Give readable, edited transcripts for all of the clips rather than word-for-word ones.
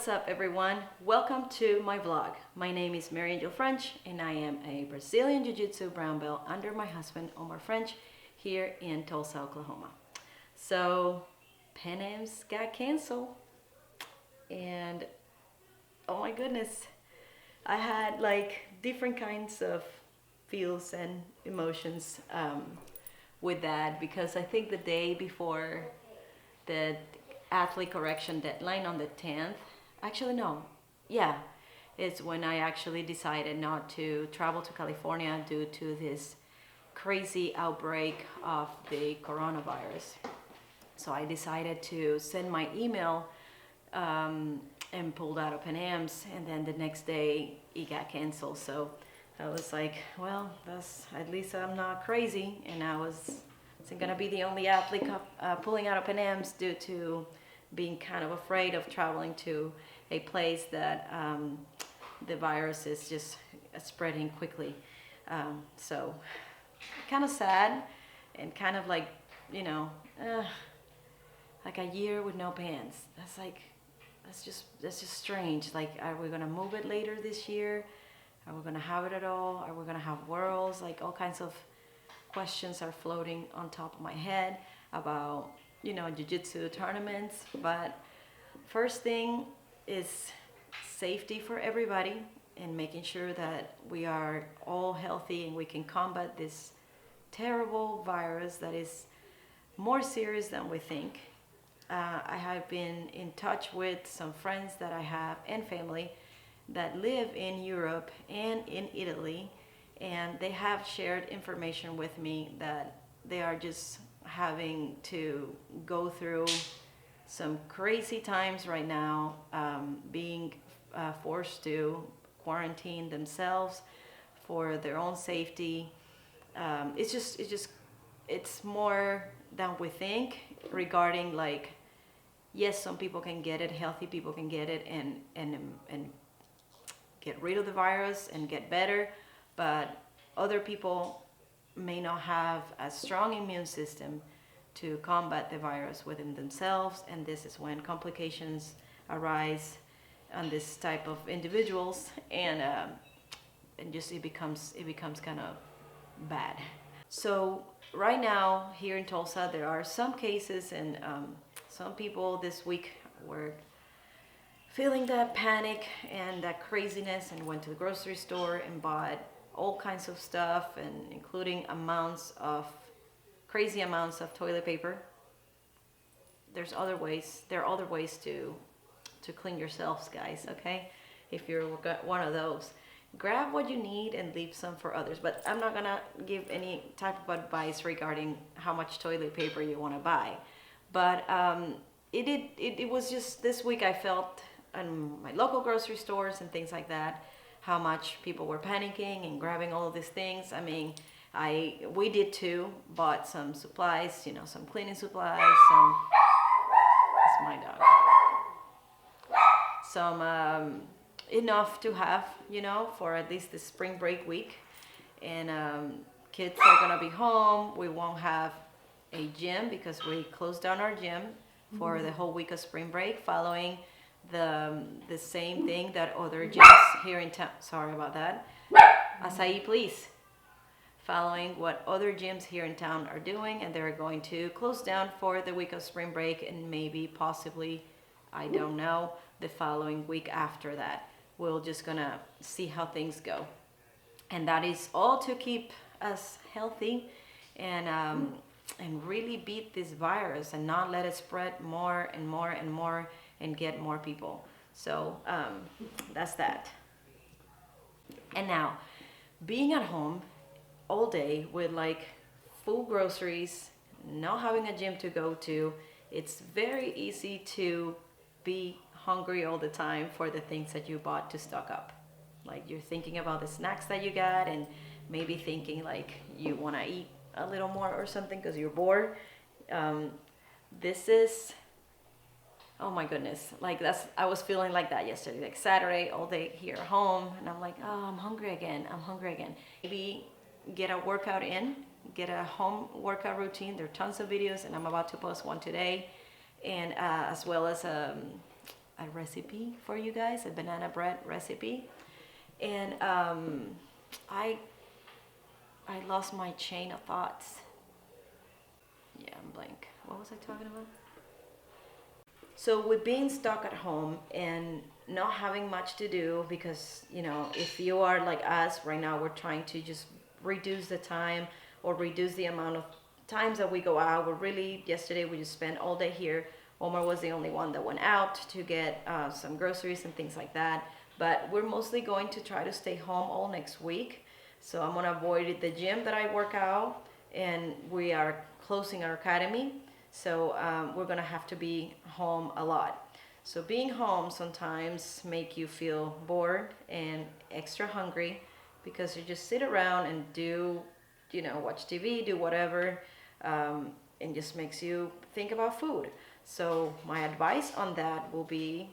What's up everyone? Welcome to my vlog. My name is Mary Angel French and I am a Brazilian Jiu-Jitsu brown belt under my husband Omar French here in Tulsa, Oklahoma. So Pan Am's got canceled and oh my goodness, I had like different kinds of feels and emotions with that, because I think the day before the athlete correction deadline on the 10th, actually no, yeah, it's when I actually decided not to travel to California due to this crazy outbreak of the coronavirus. So I decided to send my email and pulled out of Pan Am's, and then the next day it got canceled. So I was like, well, that's, at least I'm not crazy, and I wasn't gonna be the only athlete pulling out of Pan Am's due to being kind of afraid of traveling to a place that the virus is just spreading quickly. So kind of sad and kind of like, you know, like a year with no pants. That's just strange. Like, are we gonna move it later this year? Are we gonna have it at all? Are we gonna have worlds? Like, all kinds of questions are floating on top of my head about, you know, jiu-jitsu tournaments. But first thing is safety for everybody and making sure that we are all healthy and we can combat this terrible virus that is more serious than we think. I have been in touch with some friends that I have and family that live in Europe and in Italy, and they have shared information with me that they are just having to go through some crazy times right now, being forced to quarantine themselves for their own safety. It's more than we think regarding, like, yes, some people can get it, healthy people can get it and get rid of the virus and get better, but other people may not have a strong immune system to combat the virus within themselves, and this is when complications arise on this type of individuals, and just it becomes kind of bad. So right now here in Tulsa there are some cases, and some people this week were feeling that panic and that craziness and went to the grocery store and bought all kinds of stuff, and including crazy amounts of toilet paper. There are other ways to clean yourselves, guys, okay? If you're one of those, grab what you need and leave some for others. But I'm not gonna give any type of advice regarding how much toilet paper you want to buy. But it was just this week I felt in my local grocery stores and things like that how much people were panicking and grabbing all of these things. I mean, we did too, bought some supplies, you know, some cleaning supplies, that's my dog. Some enough to have, you know, for at least the spring break week. And kids are gonna be home. We won't have a gym because we closed down our gym for the whole week of spring break, following the same thing that other gyms here in town, sorry about that, acai please, following what other gyms here in town are doing, and they're going to close down for the week of spring break, and maybe possibly, I don't know, the following week after that. We're just gonna see how things go, and that is all to keep us healthy and really beat this virus and not let it spread more and more and more and get more people. So that's that. And now, being at home all day with like full groceries, not having a gym to go to, it's very easy to be hungry all the time for the things that you bought to stock up. Like, you're thinking about the snacks that you got and maybe thinking like you want to eat a little more or something because you're bored. This is, oh my goodness, like I was feeling like that yesterday, like Saturday all day here at home, and I'm like, oh, I'm hungry again. Maybe get a workout in, get a home workout routine. There are tons of videos, and I'm about to post one today, and as well as a recipe for you guys, a banana bread recipe. And I lost my chain of thoughts. Yeah, I'm blank. What was I talking about? So with being stuck at home and not having much to do, because if you are like us right now, we're trying to just reduce the time or reduce the amount of times that we go out. We're really, yesterday we just spent all day here. Omar was the only one that went out to get some groceries and things like that. But we're mostly going to try to stay home all next week. So I'm gonna avoid the gym that I work out, and we are closing our academy. So we're gonna have to be home a lot. So being home sometimes make you feel bored and extra hungry, because you just sit around and do, watch TV, do whatever, and just makes you think about food. So my advice on that will be,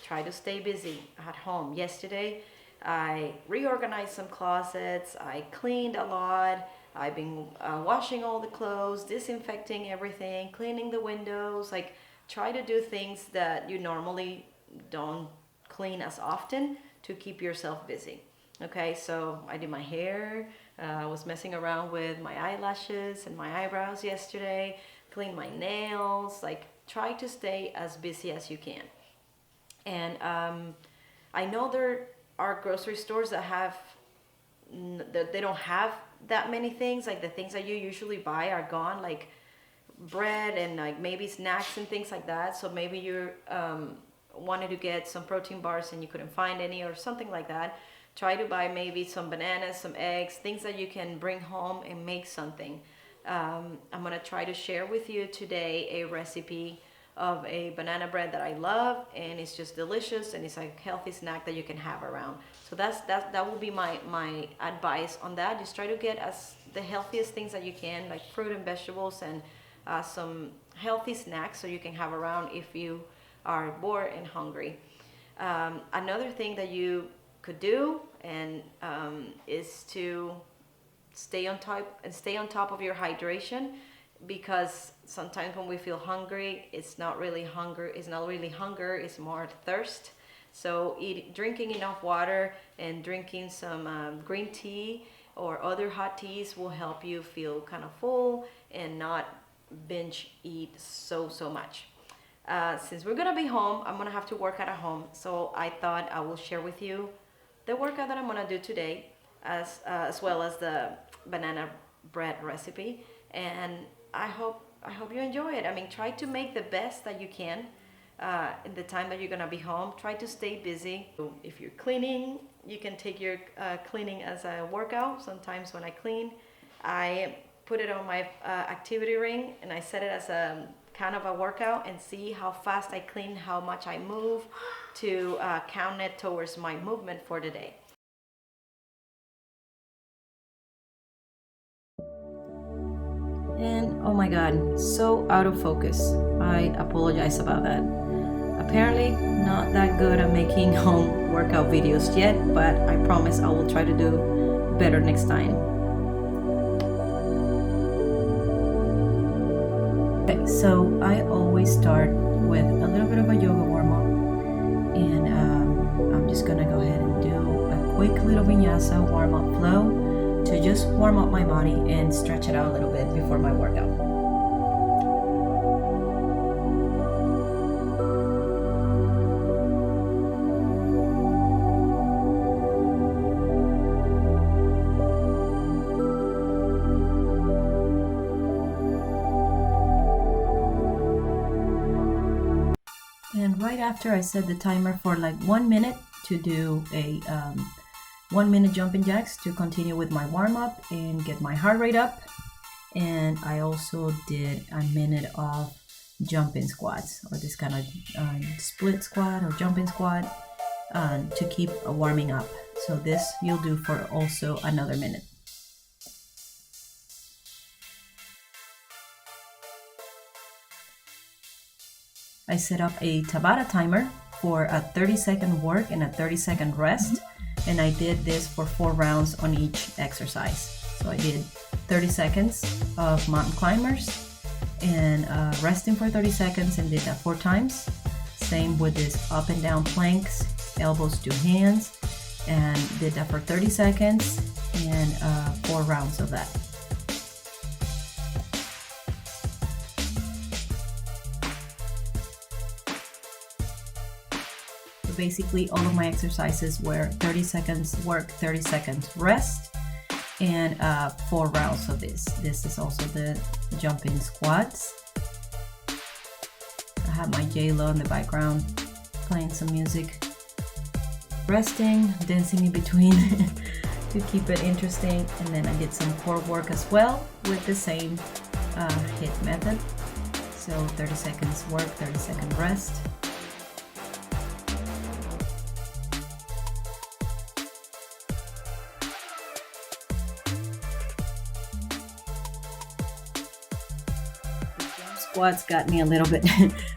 try to stay busy at home. Yesterday, I reorganized some closets, I cleaned a lot, I've been washing all the clothes, disinfecting everything, cleaning the windows, like try to do things that you normally don't clean as often to keep yourself busy. Okay, so I did my hair, I was messing around with my eyelashes and my eyebrows yesterday, cleaned my nails, like try to stay as busy as you can. And I know there are grocery stores that they don't have that many things, like the things that you usually buy are gone, like bread and like maybe snacks and things like that. So maybe you wanted to get some protein bars and you couldn't find any or something like that. Try to buy maybe some bananas, some eggs, things that you can bring home and make something. I'm gonna try to share with you today a recipe of a banana bread that I love, and it's just delicious, and it's a healthy snack that you can have around. So that will be my advice on that. Just try to get as the healthiest things that you can, like fruit and vegetables, and some healthy snacks so you can have around if you are bored and hungry. Another thing that you could do and is to stay on top of your hydration, because sometimes when we feel hungry, it's not really hunger, it's more thirst. So drinking enough water and drinking some green tea or other hot teas will help you feel kind of full and not binge eat so much. Since we're gonna be home, I'm gonna have to work out at home, so I thought I will share with you the workout that I'm gonna do today, as well as the banana bread recipe. And I hope you enjoy it. I mean, try to make the best that you can in the time that you're gonna be home. Try to stay busy. If you're cleaning, you can take your cleaning as a workout. Sometimes when I clean, I put it on my activity ring and I set it as a kind of a workout, and see how fast I clean, how much I move, to count it towards my movement for the day. And oh my god, so out of focus. I apologize about that. Apparently not that good at making home workout videos yet, but I promise I will try to do better next time. Okay, so I always start with a little bit of a yoga warm-up, and I'm just gonna go ahead and do a quick little vinyasa warm-up flow to just warm up my body and stretch it out a little bit before my workout. And right after, I set the timer for like 1 minute to do a 1 minute jumping jacks to continue with my warm-up and get my heart rate up. And I also did a minute of jumping squats, or this kind of split squat or jumping squat, to keep warming up. So this you'll do for also another minute. I set up a Tabata timer for a 30-second work and a 30-second rest, and I did this for 4 rounds on each exercise. So I did 30 seconds of mountain climbers and resting for 30 seconds, and did that 4 times. same with this up and down planks, elbows to hands, and did that for 30 seconds and 4 rounds of that. So basically all of my exercises were 30 seconds work, 30 seconds rest, and 4 rounds of this. This is also the jumping squats. I have my J-Lo in the background playing some music, resting, dancing in between to keep it interesting. And then I did some core work as well with the same HIIT method. So 30 seconds work, 30-second rest. Squats got me a little bit.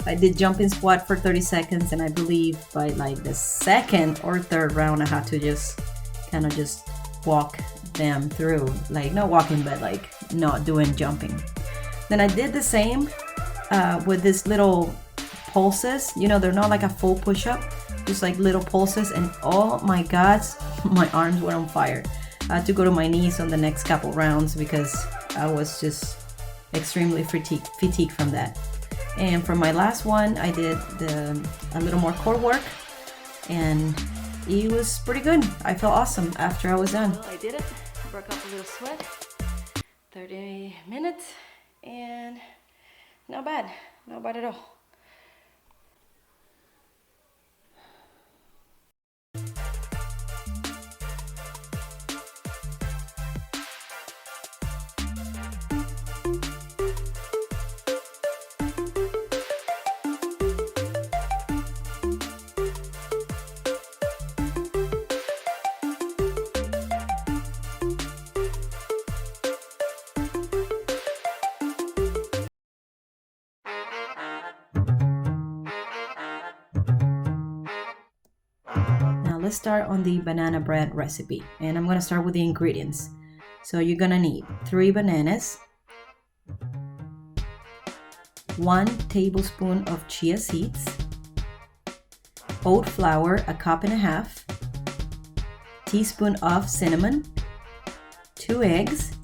I did jumping squat for 30 seconds, and I believe by like the second or third round I had to just kind of just walk them through, like not walking but like not doing jumping. Then I did the same with this little pulses. You know, they're not like a full push-up, just like little pulses, and oh my god, my arms were on fire. I had to go to my knees on the next couple rounds because I was just extremely fatigued from that. And for my last one, I did a little more core work, and it was pretty good. I felt awesome after I was done. Well, I did it. Broke up a little sweat. 30 minutes, and not bad at all. Let's start on the banana bread recipe, and I'm gonna start with the ingredients. So you're gonna need 3 bananas, 1 tablespoon of chia seeds, oat flour, 1.5 cups, teaspoon of cinnamon, 2 eggs,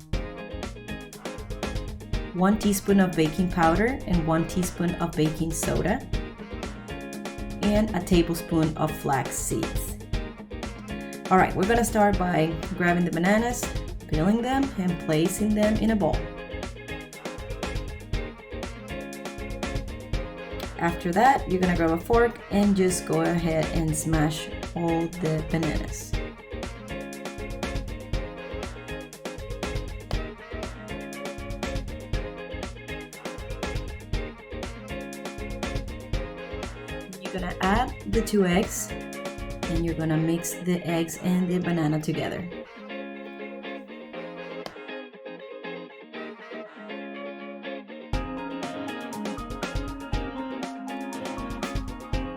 1 teaspoon of baking powder and 1 teaspoon of baking soda, and a tablespoon of flax seeds. All right, we're gonna start by grabbing the bananas, peeling them, and placing them in a bowl. After that, you're gonna grab a fork and just go ahead and smash all the bananas. You're gonna add the 2 eggs, and you're gonna mix the eggs and the banana together.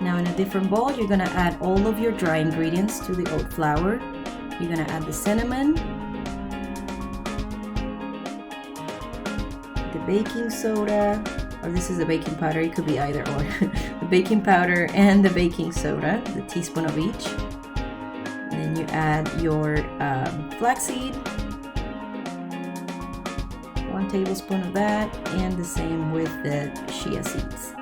Now in a different bowl, you're gonna add all of your dry ingredients to the oat flour. You're gonna add the cinnamon, the baking soda, or this is the baking powder, it could be either or. The baking powder and the baking soda, the teaspoon of each. And then you add your flaxseed, 1 tablespoon of that, and the same with the chia seeds.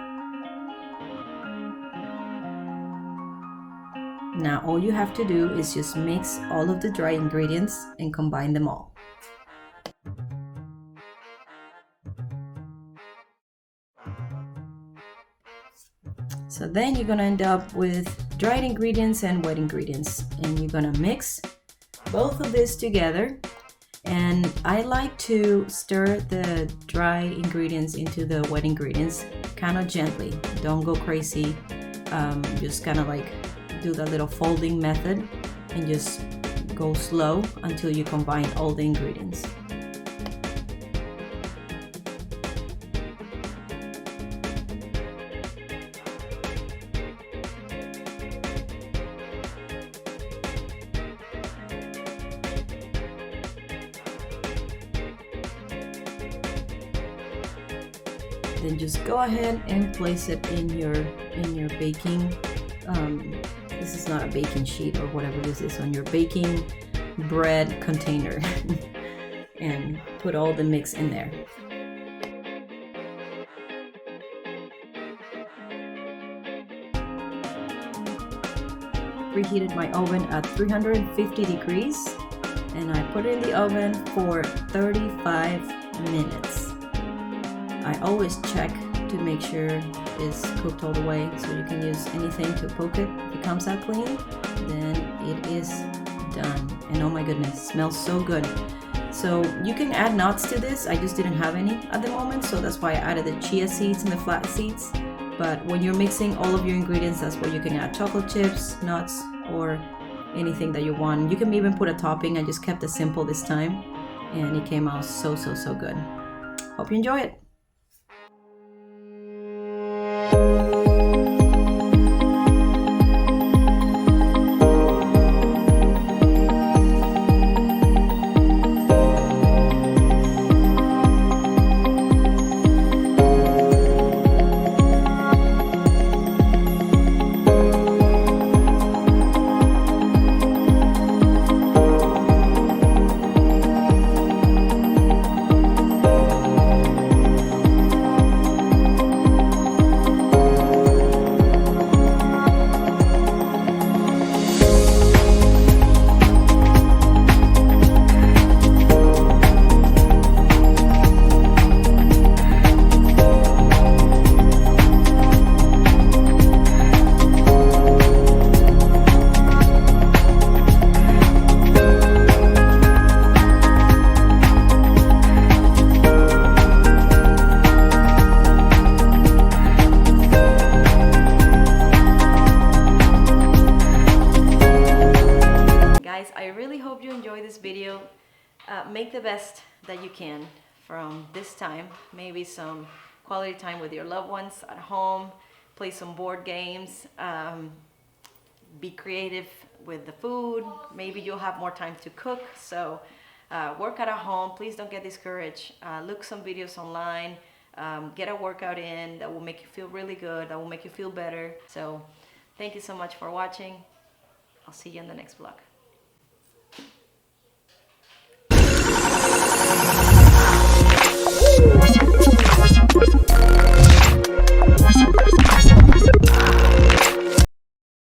Now all you have to do is just mix all of the dry ingredients and combine them all. So then you're gonna end up with dried ingredients and wet ingredients, and you're gonna mix both of this together. And I like to stir the dry ingredients into the wet ingredients kind of gently. Don't go crazy. Just kind of like do the little folding method and just go slow until you combine all the ingredients. Then just go ahead and place it in your in your baking, this is not a baking sheet or whatever this is, on your baking bread container and put all the mix in there. Preheated my oven at 350 degrees and I put it in the oven for 35 minutes. I always check to make sure it's cooked all the way, so you can use anything to poke it. If it comes out clean, then it is done. And oh my goodness, smells so good. So you can add nuts to this. I just didn't have any at the moment, so that's why I added the chia seeds and the flax seeds. But when you're mixing all of your ingredients, that's where you can add chocolate chips, nuts, or anything that you want. You can even put a topping. I just kept it simple this time, and it came out so good. Hope you enjoy it. I really hope you enjoy this video. Make the best that you can from this time. Maybe some quality time with your loved ones at home. Play some board games. Be creative with the food. Maybe you'll have more time to cook. So work out at home. Please don't get discouraged. Look some videos online. Get a workout in that will make you feel really good. That will make you feel better. So thank you so much for watching. I'll see you in the next vlog.